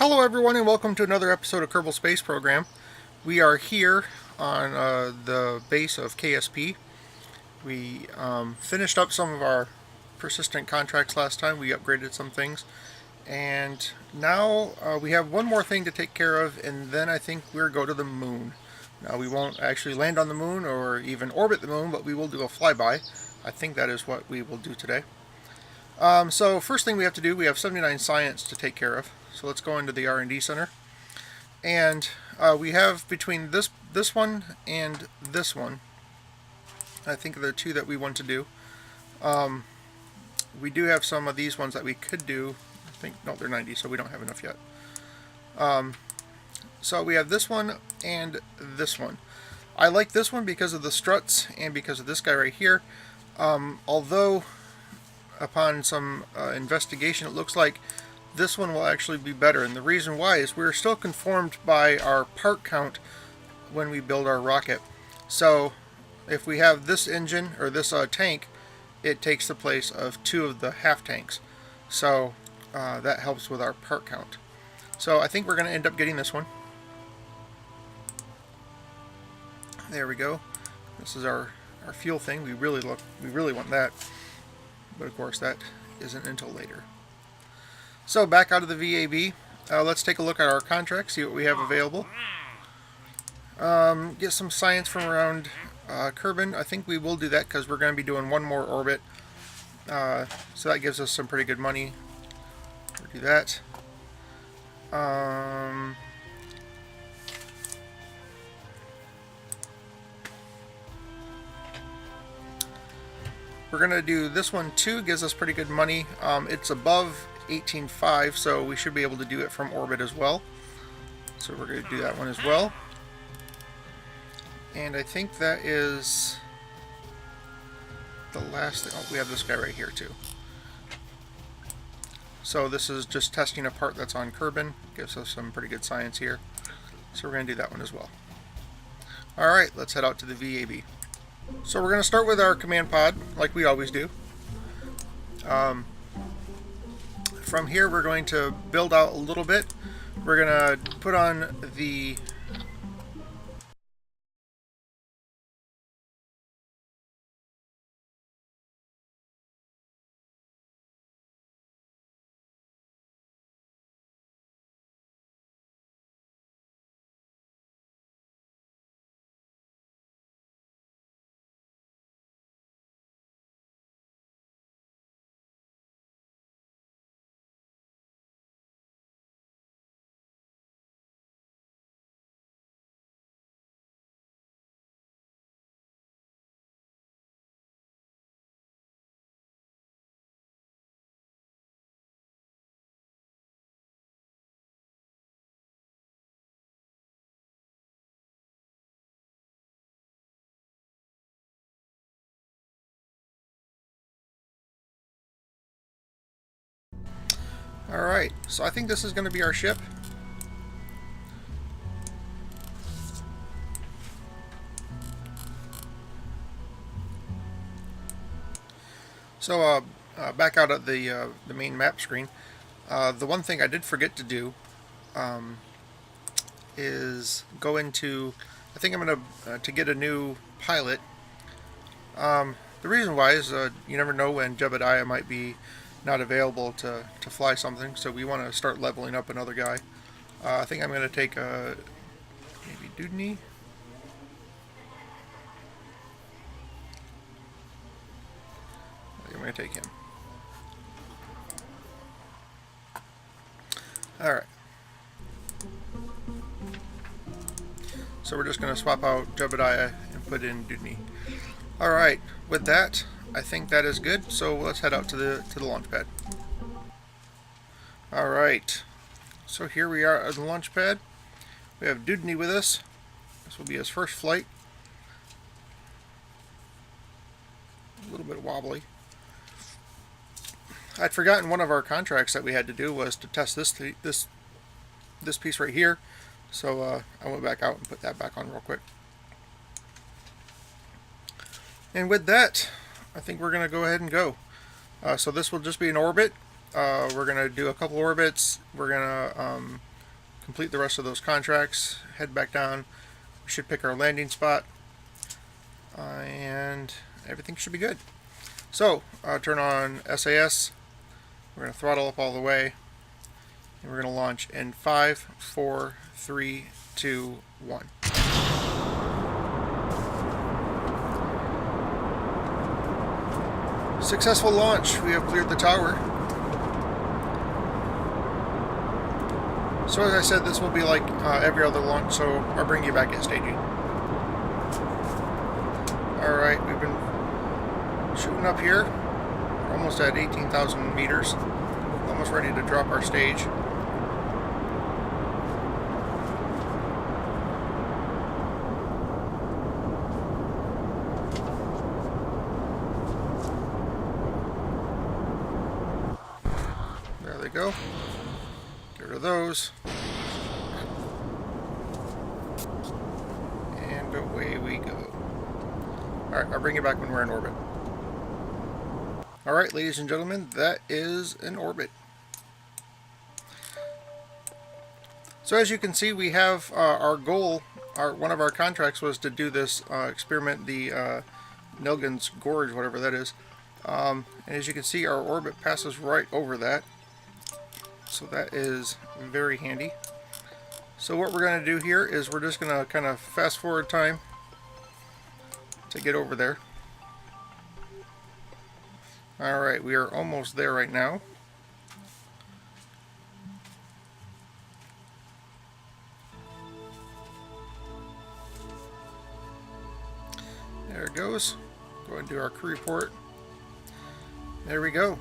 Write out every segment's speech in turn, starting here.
Hello everyone and welcome to another episode of Kerbal Space Program. We are here on the base of KSP. We finished up some of our persistent contracts last time. We upgraded some things. And now we have one more thing to take care of, and then I think we'll go to the moon. Now we won't actually land on the moon or even orbit the moon, but we will do a flyby. I think that is what we will do today. So first thing we have to do, we have 79 science to take care of. So let's go into the R&D center. And we have between this one and this one, I think the two that we want to do. We do have some of these ones that we could do. I think, no, they're 90, so we don't have enough yet. So we have this one and this one. I like this one because of the struts and because of this guy right here. Although upon some investigation, it looks like this one will actually be better, and the reason why is we're still conformed by our part count when we build our rocket. So if we have this engine or this tank, it takes the place of two of the half tanks, so that helps with our part count. So I think we're going to end up getting this one. There we go. This is our fuel thing. We really want that, but of course that isn't until later. So back out of the VAB, let's take a look at our contract, see what we have available. Get some science from around Kerbin. I think we will do that because we're going to be doing one more orbit. So that gives us some pretty good money. We'll do that. We're going to do this one too, gives us pretty good money. It's above 18.5, so we should be able to do it from orbit as well. So we're going to do that one as well. And I think that is the last thing. Oh, we have this guy right here too. So this is just testing a part that's on Kerbin. Gives us some pretty good science here. So we're going to do that one as well. Alright, let's head out to the VAB. So we're going to start with our command pod, like we always do. From here we're going to build out a little bit. We're going to put on the Alright, so I think this is going to be our ship. So back out at the main map screen, the one thing I did forget to do is go into, I think I'm going to get a new pilot. The reason why is you never know when Jebediah might be not available to fly something, so we want to start leveling up another guy. I think I'm going to take maybe Dudney. I'm going to take him. Alright. So we're just going to swap out Jebediah and put in Dudney. Alright, with that, I think that is good, so let's head out to the launch pad. Alright, so here we are at the launch pad. We have Dudney with us. This will be his first flight. A little bit wobbly. I'd forgotten one of our contracts that we had to do was to test this piece right here. So I went back out and put that back on real quick. And with that, I think we're going to go ahead and go. So this will just be an orbit. We're going to do a couple orbits. We're going to complete the rest of those contracts, head back down. We should pick our landing spot, and everything should be good. So, turn on SAS. We're going to throttle up all the way, and we're going to launch in 5, 4, 3, 2, 1. Successful launch. We have cleared the tower. So as I said, this will be like every other launch, so I'll bring you back at staging. Alright, we've been shooting up here. We're almost at 18,000 meters. Almost ready to drop our stage. There they go. Get rid of those. And away we go. Alright, I'll bring you back when we're in orbit. Alright, ladies and gentlemen, that is an orbit. So as you can see, we have our goal, one of our contracts was to do this experiment, the Nilgen's Gorge, whatever that is. And as you can see, our orbit passes right over that. So that is very handy. So what we're going to do here is we're just going to kind of fast forward time to get over there. Alright, we are almost there right now. There it goes. Go ahead and do our crew report. There we go.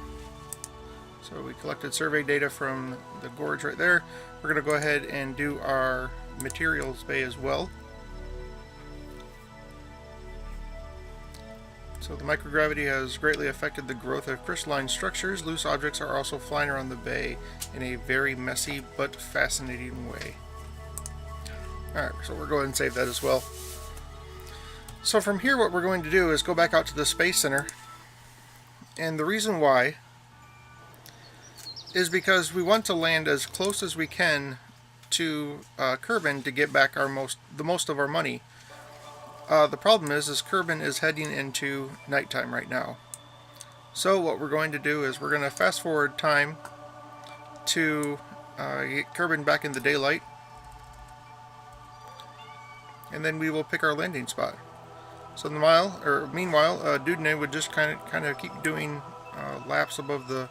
So we collected survey data from the gorge right there. We're going to go ahead and do our materials bay as well. So the microgravity has greatly affected the growth of crystalline structures. Loose objects are also flying around the bay in a very messy but fascinating way. Alright, so we'll go ahead and save that as well. So from here what we're going to do is go back out to the Space Center. And the reason why is because we want to land as close as we can to Kerbin to get back the most of our money. The problem is Kerbin is heading into nighttime right now. So what we're going to do is we're going to fast forward time to get Kerbin back in the daylight, and then we will pick our landing spot. So meanwhile, Dudney would just kind of keep doing laps above the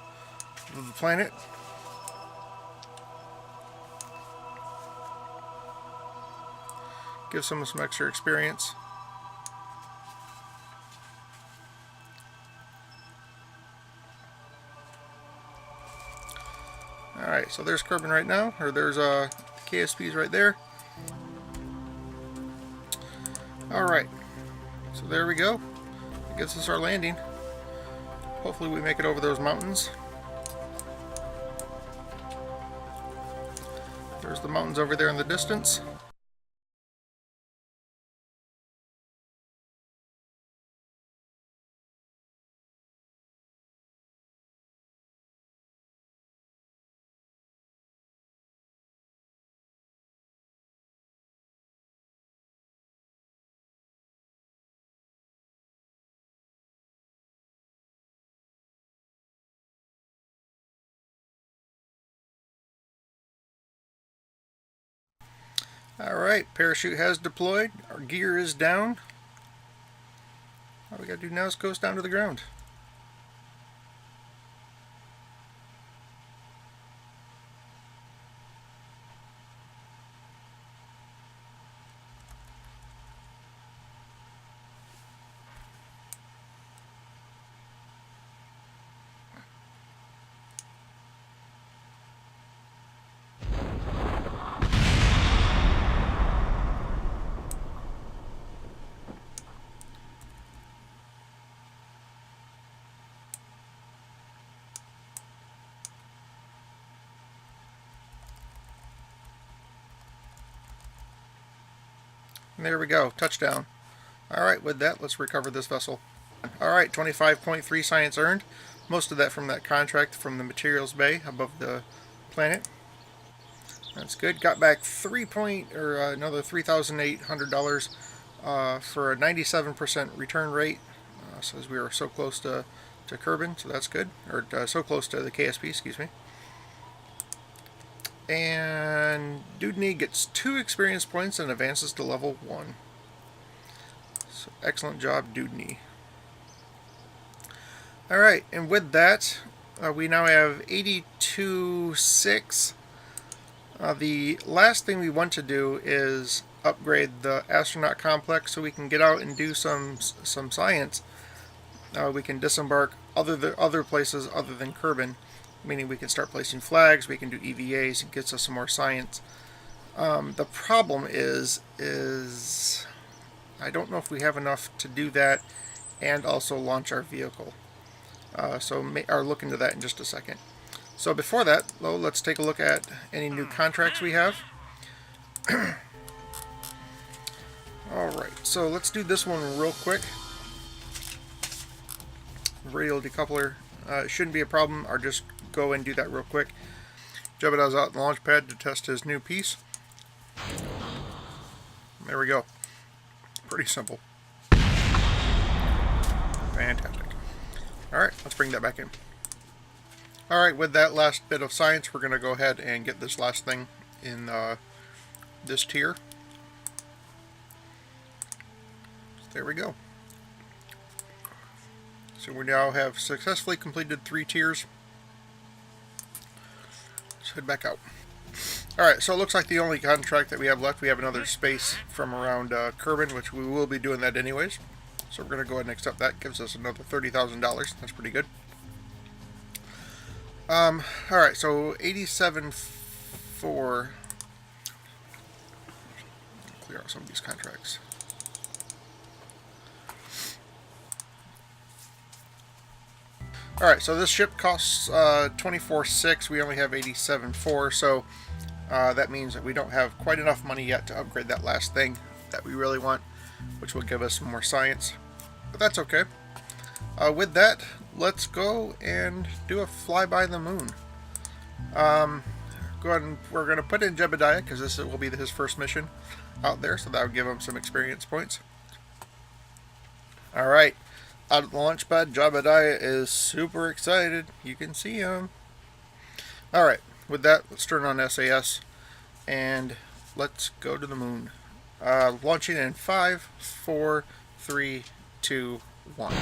planet. Give some extra experience. Alright, so there's Kerbin right now, or there's KSPs right there. Alright, so there we go. That gets us our landing. Hopefully we make it over those mountains. There's the mountains over there in the distance. Alright, parachute has deployed. Our gear is down. All we gotta do now is coast down to the ground. And there we go, touchdown. Alright, with that, let's recover this vessel. Alright, 25.3 science earned. Most of that from that contract from the materials bay above the planet. That's good. Got back another $3,800 for a 97% return rate. Says we were so close to Kerbin, so that's good. Or so close to the KSP, excuse me. And Dudney gets 2 experience points and advances to level 1. So excellent job, Dudney. Alright, and with that, we now have 82.6. The last thing we want to do is upgrade the astronaut complex so we can get out and do some science. We can disembark other places other than Kerbin, meaning we can start placing flags, we can do EVAs, it gets us some more science. The problem is I don't know if we have enough to do that and also launch our vehicle. So I'll look into that in just a second. So before that, though, let's take a look at any new contracts we have. Alright, so let's do this one real quick. Radial decoupler. It shouldn't be a problem. I'll just go and do that real quick. Jebediah's out in the launch pad to test his new piece. There we go. Pretty simple. Fantastic. Alright, let's bring that back in. Alright, with that last bit of science, we're going to go ahead and get this last thing in this tier. There we go. So we now have successfully completed 3 tiers. Let's head back out. Alright, so it looks like the only contract that we have left, we have another space from around Kerbin, which we will be doing that anyways. So we're going to go ahead and accept that. Gives us another $30,000. That's pretty good. Alright, so 87.4. Clear out some of these contracts. Alright, so this ship costs 24.6. We only have 87.4, so that means that we don't have quite enough money yet to upgrade that last thing that we really want, which will give us some more science. But that's okay. With that, let's go and do a flyby the moon. Go ahead and we're going to put in Jebediah because this will be his first mission out there, so that will give him some experience points. Alright, out of the launch pad, Jebediah is super excited. You can see him. Alright, with that, let's turn on SAS and let's go to the moon. Launching in 5, 4, 3, 2, 1.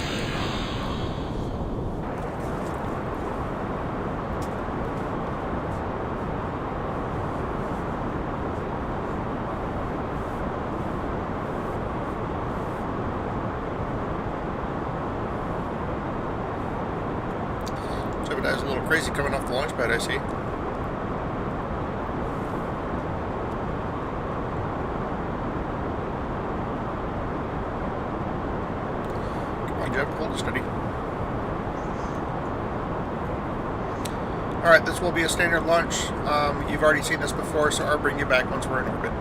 Jebediah's a little crazy coming off the launch pad, I see. Come on, Jeb, hold it steady. Alright, this will be a standard launch. You've already seen this before, so I'll bring you back once we're in orbit.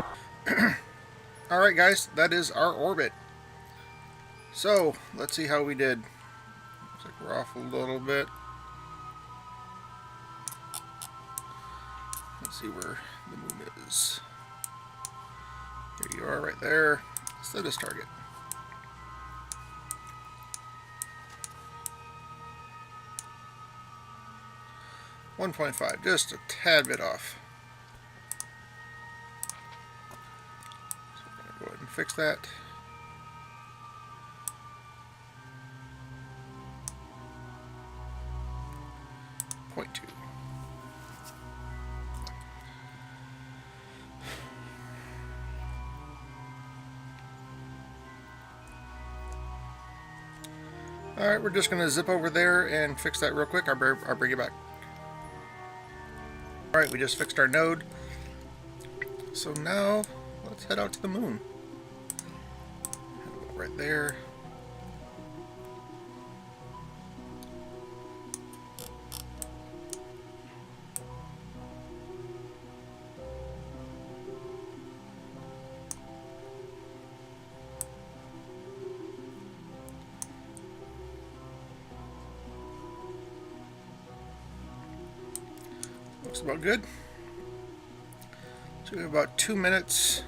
Alright guys, that is our orbit. So, let's see how we did. Looks like we're off a little bit. Let's see where the moon is. There you are, right there. Set this target. $1.5, just a tad bit off. So I'm going to go ahead and fix that. .2. Alright, we're just going to zip over there and fix that real quick. I'll bring you back. Alright, we just fixed our node. So now, let's head out to the moon. Right there. Looks about good. So we have about 2 minutes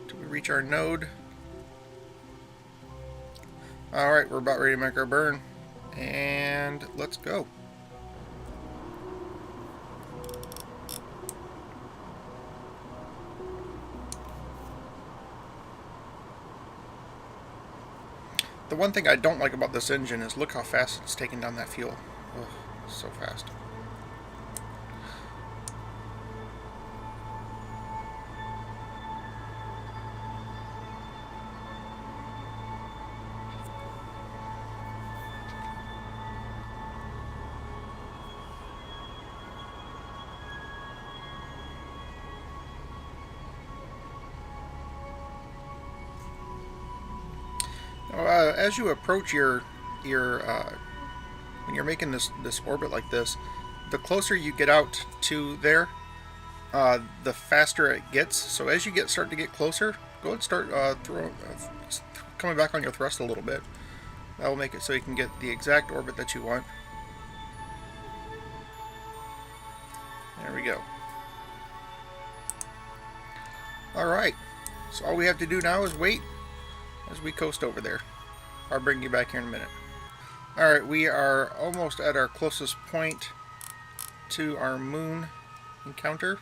till we reach our node. Alright, we're about ready to make our burn. And let's go. The one thing I don't like about this engine is look how fast it's taking down that fuel. Ugh, so fast. As you approach your when you're making this orbit like this, the closer you get out to there, the faster it gets. So as you start to get closer, go ahead and start coming back on your thrust a little bit. That will make it so you can get the exact orbit that you want. There we go. Alright, so all we have to do now is wait as we coast over there. I'll bring you back here in a minute. Alright, we are almost at our closest point to our moon encounter.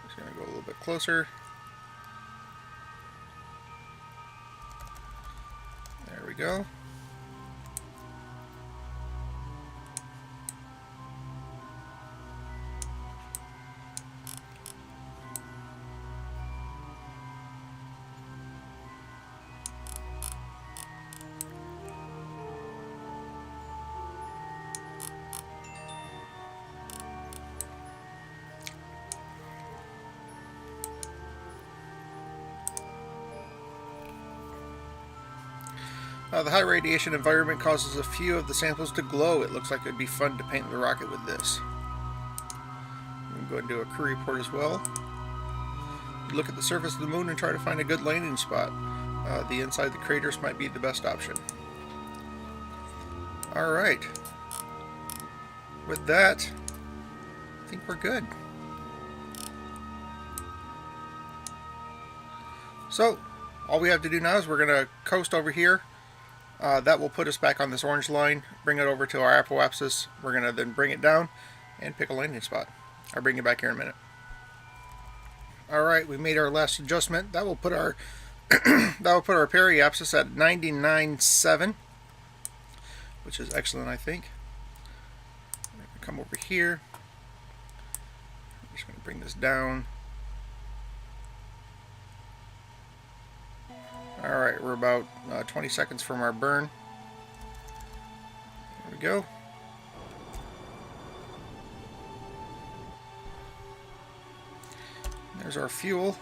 Just going to go a little bit closer. There we go. The high radiation environment causes a few of the samples to glow. It looks like it would be fun to paint the rocket with this. We can go ahead and do a crew report as well. Look at the surface of the moon and try to find a good landing spot. The inside of the craters might be the best option. Alright. With that, I think we're good. So, all we have to do now is we're going to coast over here. That will put us back on this orange line, bring it over to our apoapsis. We're going to then bring it down and pick a landing spot. I'll bring you back here in a minute. Alright, we made our last adjustment. That will put our periapsis at 99.7, which is excellent, I think. I'm going to come over here. I'm just going to bring this down. Alright, we're about 20 seconds from our burn. There we go. There's our fuel.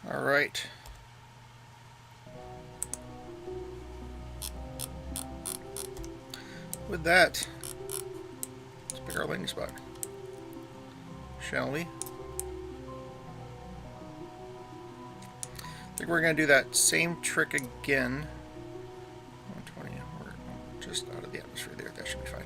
Alright. With that, let's pick our landing spot, shall we? I think we're going to do that same trick again. 120, we're just out of the atmosphere there, that should be fine.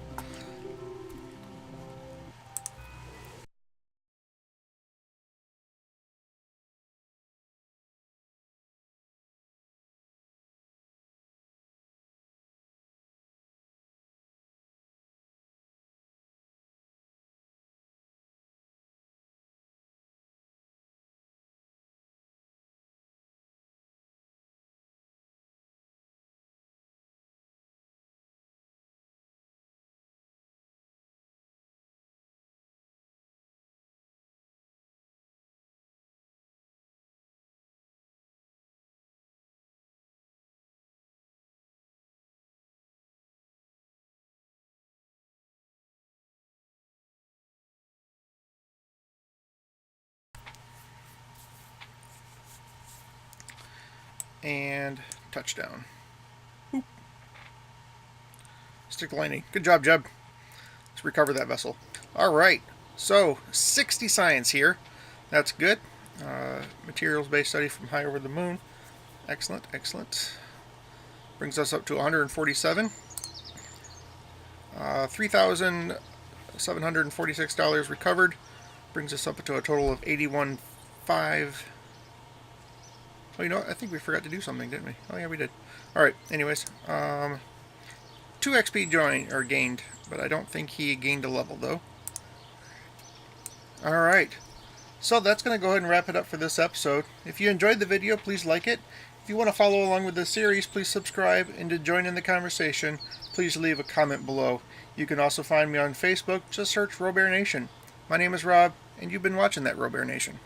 And touchdown. Boop. Stick the landing. Good job, Jeb. Let's recover that vessel. Alright, So, 60 science here. That's good. Materials-based study from high over the moon. Excellent, excellent. Brings us up to 147. $3,746 recovered. Brings us up to a total of 81.5. Oh, you know what? I think we forgot to do something, didn't we? Oh, yeah, we did. Alright, anyways. 2 XP gained, but I don't think he gained a level, though. Alright. So that's going to go ahead and wrap it up for this episode. If you enjoyed the video, please like it. If you want to follow along with the series, please subscribe, and to join in the conversation, please leave a comment below. You can also find me on Facebook. Just search Robear Nation. My name is Rob, and you've been watching that Robear Nation.